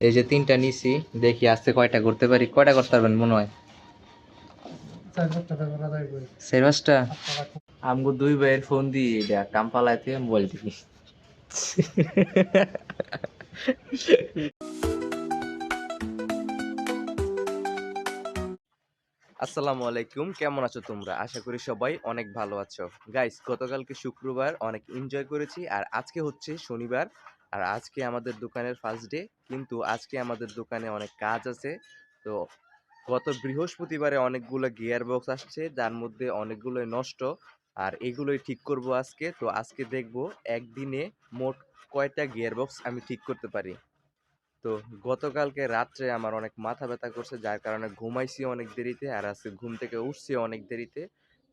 এই যে তিনটা নিছি, দেখি আজকে কয়টা করতে পারি। কয়টা করতে পারবেন মনে হয়? 4-5টা। আমগো দুই ভাইয়ের ফোন দিয়ে এটা কাম পালাইতে মোবাইল টিপি। আসসালামু আলাইকুম, কেমন আছো তোমরা? আশা করি সবাই অনেক ভালো আছো। গাইস, গতকালকে শুক্রবার অনেক এনজয় করেছি, আর আজকে হচ্ছে শনিবার। আর আজকে আমাদের দোকানের ফার্স্ট ডে, কিন্তু আজকে আমাদের দোকানে অনেক কাজ আছে। তো গত বৃহস্পতিবারে অনেকগুলো গিয়ার বক্স আসছে, যার মধ্যে অনেকগুলোই নষ্ট, আর এগুলোই ঠিক করব আজকে। তো আজকে দেখব একদিনে মোট কয়টা গিয়ার বক্স আমি ঠিক করতে পারি। তো গতকালকে রাত্রে আমার অনেক মাথা ব্যথা করছে, যার কারণে ঘুমাইছি অনেক দেরিতে, আর আজকে ঘুম থেকে উঠছি অনেক দেরিতে।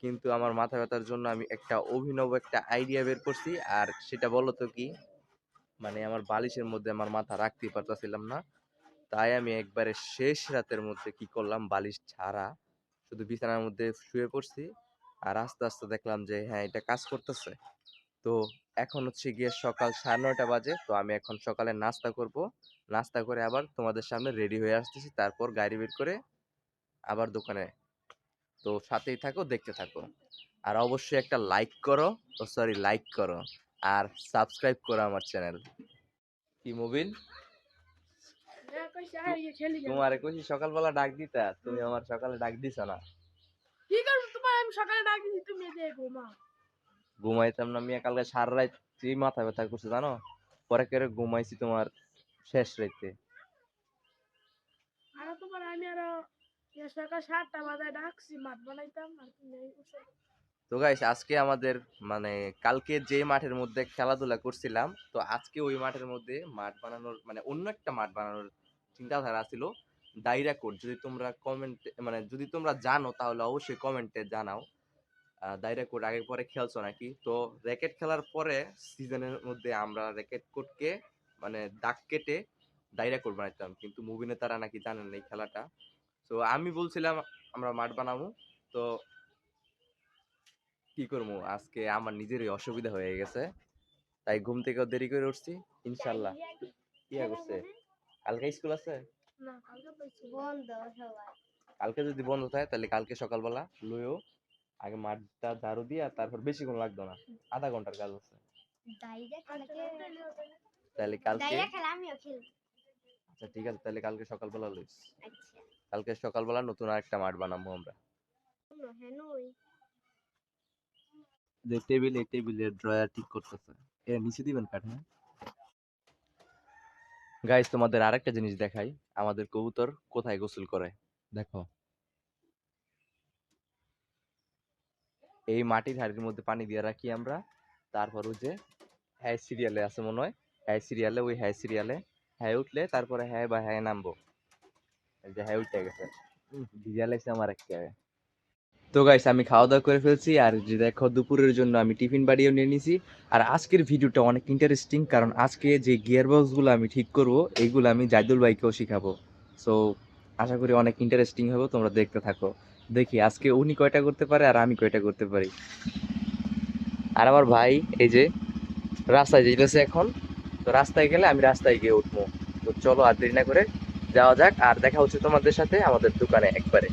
কিন্তু আমার মাথা ব্যথার জন্য আমি একটা অভিনব একটা আইডিয়া বের করছি। আর সেটা বলো তো কি, মানে আমার বালিশের মধ্যে আমার মাথা রাখতেই পারতাছিলাম না। তাই আমি একবারে শেষ রাতের মধ্যে কি করলাম, বালিশ ছাড়া শুধু বিছানার মধ্যে শুয়ে পড়ছি। আর আস্তে আস্তে দেখলাম যে হ্যাঁ, এটা কাজ করতেছে। তো এখন হচ্ছে গিয়ে সকাল 9:30 বাজে। তো আমি এখন সকালে নাস্তা করব। নাস্তা করে আবার তোমাদের সামনে রেডি হয়ে আসতেছি, তারপর গাড়ি বের করে আবার দোকানে। তো সাথেই থাকো, দেখতে থাকো। আর অবশ্যই একটা লাইক করো আর সাবস্ক্রাইব করো আমার চ্যানেল। কি মোবিল, তোমারে কইছি সকালবেলা ডাক দিতা, তুমি আমার সকালে ডাক দিছো না। কি করব তোমার? আমি সকালে ডাক দিছি, তুমি যে ঘুমাও। ঘুমাইতাম না মিয়া, কালকে সারা রাত মাথা ব্যথা করছে জানো। পরে করে ঘুমাইছি তোমার শেষ রাইতে। আর তোমার আমি আরো সকাল 7টা বাজায় ডাকছি মাছ বানাইতাম, আর তুমি উঠছো। তো গাইস, আজকে আমাদের মানে কালকে যে মাঠের মধ্যে খেলাধুলা করছিলাম, তো আজকে ওই মাঠের মধ্যে মাঠ বানানোর মানে অন্য একটা মাঠ বানানোর চিন্তাধারা ছিল। ডাইরা কোড, যদি তোমরা কমেন্টে মানে যদি তোমরা জানো তাহলে অবশ্যই কমেন্টে জানাও। দায়রা কোড আগে পরে খেলছো নাকি? তো র্যাকেট খেলার পরে সিজনের মধ্যে আমরা র্যাকেট কোডকে মানে দাগ কেটে দায়রা কোড বানাইতাম, কিন্তু মুভিনে তারা নাকি জানেন না এই খেলাটা। তো আমি বলছিলাম আমরা মাঠ বানাবো। তো কি করবো, আজকে আমার নিজেরই অসুবিধা হয়ে গেছে, তাই ঘুম থেকেও দেরি করে উঠছি। ইনশাল্লাহ ইয়া করছে। কালকে স্কুল আছে? না, কালকে পাইছি বন্ধ সবাই। কালকে যদি বন্ধ থাকে তাহলে কালকে সকালবেলা লইও আগে মাঠটা ঝাড়ু দিয়া, তারপর বেশিক্ষণ লাগতো না, আধা ঘন্টার কাজ আছে। তাহলে কালকে আচ্ছা ঠিক আছে, তাহলে কালকে সকালবেলা লইস। কালকে সকালবেলা নতুন আরেকটা মাঠ বানাবো আমরা। যে টেবিলের ড্রয়ার ঠিক করতেছে, এর নিচে দিবেন কাঠ। হ্যাঁ গাইস, তোমাদের আরেকটা জিনিস দেখাই, আমাদের কবুতর কোথায় গোসল করে দেখো। এই মাটির হাড়ির মধ্যে পানি দিয়ে রাখি আমরা। তারপর ওই যে হ্যাঁ সিরিয়ালে আছে মনে হয়, হ্যাঁ সিরিয়ালে হ্যাঁ উঠলে তারপরে হ্যাঁ বা হ্যাঁ নামবো। এই যে হ্যাঁ উঠে গেছে, ভিজা লাগছে আমার একটা। তো গাইস, আমি খাওয়া দাওয়া করে ফেলছি, আর যে দেখো দুপুরের জন্য আমি টিফিন বাড়িও নিয়ে নিছি। আর আজকের ভিডিওটা অনেক ইন্টারেস্টিং, কারণ আজকে যে গিয়ার বক্সগুলো আমি ঠিক করব এইগুলো আমি জাইদুল ভাইকেও শিখাবো। সো আশা করি অনেক ইন্টারেস্টিং হবে, তোমরা দেখতে থাকো। দেখি আজকে উনি কয়টা করতে পারে আর আমি কয়টা করতে পারি। আর আমার ভাই এই যে রাস্তায় যেতেছে এখন। তো রাস্তায় গেলে আমি রাস্তায় গিয়ে উঠবো। তো চলো আর দেরি না করে যাওয়া যাক, আর দেখা হচ্ছে তোমাদের সাথে আমাদের দোকানে একবারে।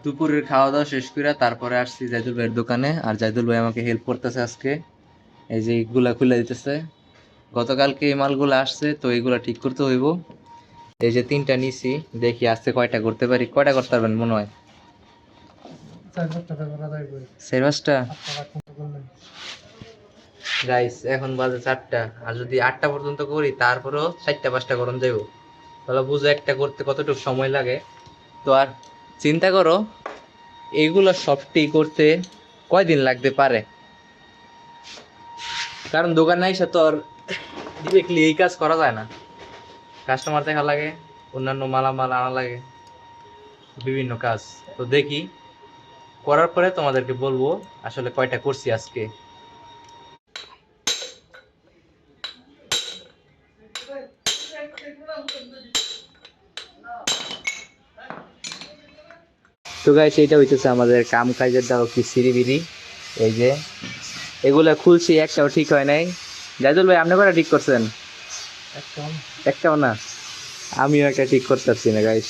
দুপুরের খাওয়া দাওয়া শেষ করে তারপরে আসছি জাইদুল ভাইয়ের দোকানে, আর জাইদুল ভাই আমাকে হেল্প করতেছে আজকে। এই যে এইগুলা খুলে দিতেছে, গতকালকে এই মালগুলো আসছে, তো এইগুলা ঠিক করতে হইব। এই যে তিনটা নিছি, দেখি আজকে কয়টা করতে পারি। কয়টা করতে পারবেন মনে হয়? 4-5টা। গাইস, এখন বাজে 4টা, আর যদি 8টা পর্যন্ত করি তারপরেও 4টা 5টা করণ যাইব। তাহলে বুঝো একটা করতে কতটুকু সময় লাগে। তো আর চিন্তা করো এইগুলো সবটি করতে কয়দিন লাগতে পারে, কারণ দোকানে এসে তো আর ডিরেক্টলি এই কাজ করা যায় না। কাস্টমার দেখা লাগে, অন্যান্য মালামাল আনা লাগে, বিভিন্ন কাজ। তো দেখি করার পরে তোমাদেরকে বলবো আসলে কয়টা করছি আজকে। তো গাইস, এইটা হইতেছে আমাদের কাম কাজের দাও কি সিঁড়ি। এই যে এগুলা খুলছি, একটাও ঠিক হয় নাই। জাইদুল ভাই, আপনি কয়টা ঠিক করছেন? একটাও না, আমিও একটা ঠিক করতেছি না গাইস,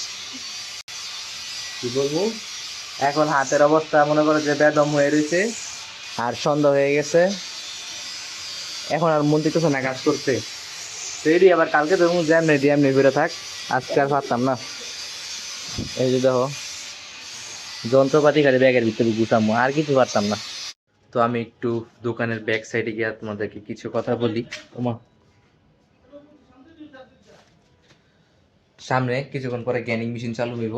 কি বলবো। এখন হাতের অবস্থা মনে করো যে বেদম হয়ে রয়েছে, আর সন্ধ্যা হয়ে গেছে, এখন আর মন দিতেছে না কাজ করতে। রেডি আবার কালকে ধরুন যেমনি যেমনি ঘুরে থাক, আজকে আর পারতাম না। এই যে দেখো যন্ত্রপাতি খালি ব্যাগের ভিতরে গুছামো, আর কিছু পারতাম না। তো আমি একটু দোকানের ব্যাক সাইডে গিয়ে তোমাদেরকে কিছু কথা বলি। ওমা, সামনে কিছুক্ষণ পরে গ্যানিং মেশিন চালু হইব।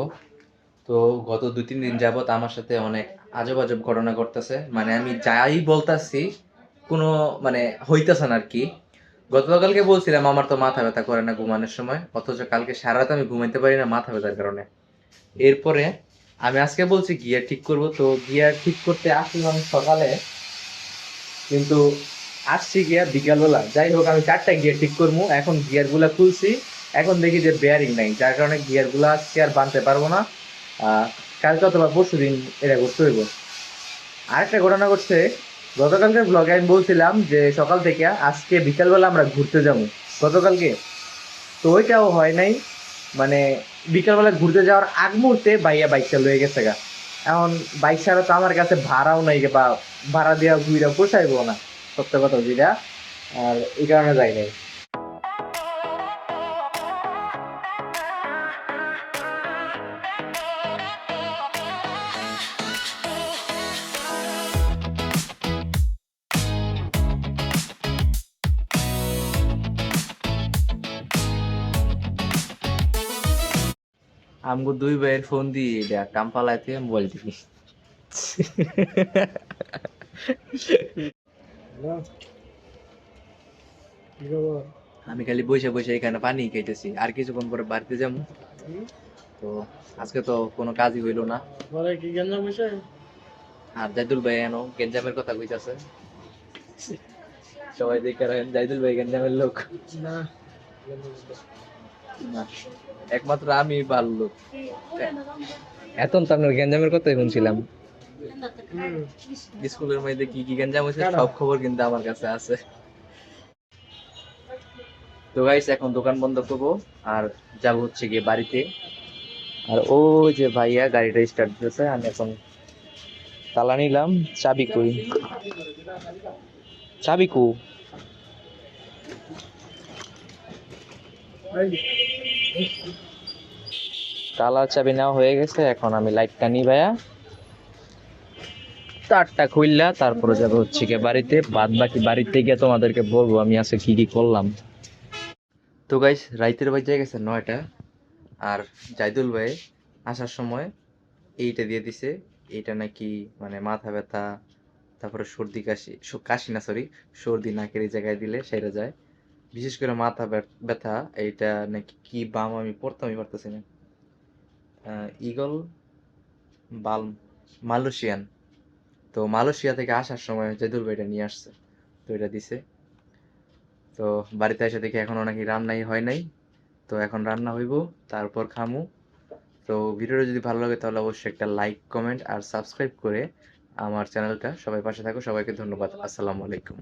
তো গত 2-3 দিন যাবত আমার সাথে অনেক আজব আজব ঘটনা ঘটতেছে, মানে আমি যাই বলতাছি কোনো মানে হইতেছে না আর কি। গতকালকে বলছিলাম আমার তো মাথা ব্যথা করে না ঘুমানোর সময়, অথচ কালকে সারা রাত আমি ঘুমাইতে পারি না মাথা ব্যথার কারণে। এরপরে আমি আজকে বলছি গিয়ার ঠিক করব, তো গিয়ার ঠিক করতে আসলাম সকালে, কিন্তু আসছি গিয়া বিকালবেলা। যাই হোক আমি 4টা গিয়ার ঠিক করবো, এখন গিয়ার গুলা খুলছি, এখন দেখি যে বেয়ারিং নাই, যার কারণে গিয়ার গুলা আজকে আর বানতে পারবো না। কালকে অথবা পরশু দিন এটা করতে হইব। আরেকটা ঘটনা ঘটছে, গতকালকের ব্লগে আমি বলছিলাম যে সকাল থেকে আজকে বিকালবেলা আমরা ঘুরতে যাবো গতকালকে, তো ওইটাও হয় নাই। মানে বিকালবেলা ঘুরতে যাওয়ার আগ মুহূর্তে ভাইয়া বাইকটা লয়ে গেছে গা। এখন বাইক ছাড়া তো আমার কাছে ভাড়াও নাই, বা ভাড়া দেওয়া ঘুরা পোষাইবো না, সত্য কথা যেটা। আর এই কারণে যাই নাই। আমগো 2 ভাইয়ের ফোন দিয়ে এটা কাম পালাইতে মোবাইল টিপি। আমি খালি বসে বসে এখানে পানি খাইতেছি, আর কিছুক্ষণ পরে বাড়িতে যাবো। তো আজকে তো কোনো কাজই হইলো না। কি গেঞ্জাম হইছে? আর জাইদুল ভাই এনো গেঞ্জামের কথা কইতাছে, সবাই দেখে রাখেন জাইদুল ভাই গেঞ্জামের লোক না, না, একমাত্র আমি ভালো লোক। এখন তো আপনার গেঞ্জামের কথাই শুনছিলাম, স্কুলের মধ্যে কি কি গেঞ্জাম হয়েছে সব খবর কিন্তু আমার কাছে আছে। তো গাইস এখন দোকান বন্ধ করবো আর যাব হচ্ছে গিয়ে বাড়িতে। আর ও যে ভাইয়া গাড়িটা স্টার্ট দিতেছে, আমি এখন তালা নিলাম, চাবি কই, চাবি কো। তালার চাবি নেওয়া হয়ে গেছে, এখন আমি লাইটটা নিই ভাইয়া, তারটা খুললা তারপরে যাবো হচ্ছে গিয়ে বাড়িতে। বাদ বাকি বাড়িতে গিয়ে তোমাদেরকে বলবো আমি আজকে কি কি করলাম। তো গাইস রাইতের বাজে গেছে 9টা, আর জাইদুল ভাই আসার সময় এইটা দিয়ে দিছে। এইটা নাকি মানে মাথা ব্যথা, তারপরে সর্দি কাশি, কাশি না সরি, সর্দি নাকের এই জায়গায় দিলে সেরে যায়, বিশেষ করে মাথা ব্যথা। এইটা নাকি কি বাম আমি পড়তে আমি পারতেছি না, ইগল বাল, মালয়েশিয়ান। তো মালয়েশিয়া থেকে আসার সময় জাইদুল ভাই এটা নিয়ে আসছে, তো এটা দিছে। তো বাড়িতে এসে দেখি এখনো নাকি রান্নাই হয় নাই, তো এখন রান্না হইব, তারপর খামু। তো ভিডিওটা যদি ভালো লাগে তাহলে অবশ্যই একটা লাইক কমেন্ট আর সাবস্ক্রাইব করে আমার চ্যানেলটা সবাই পাশে থাকো। সবাইকে ধন্যবাদ, আসসালামু আলাইকুম।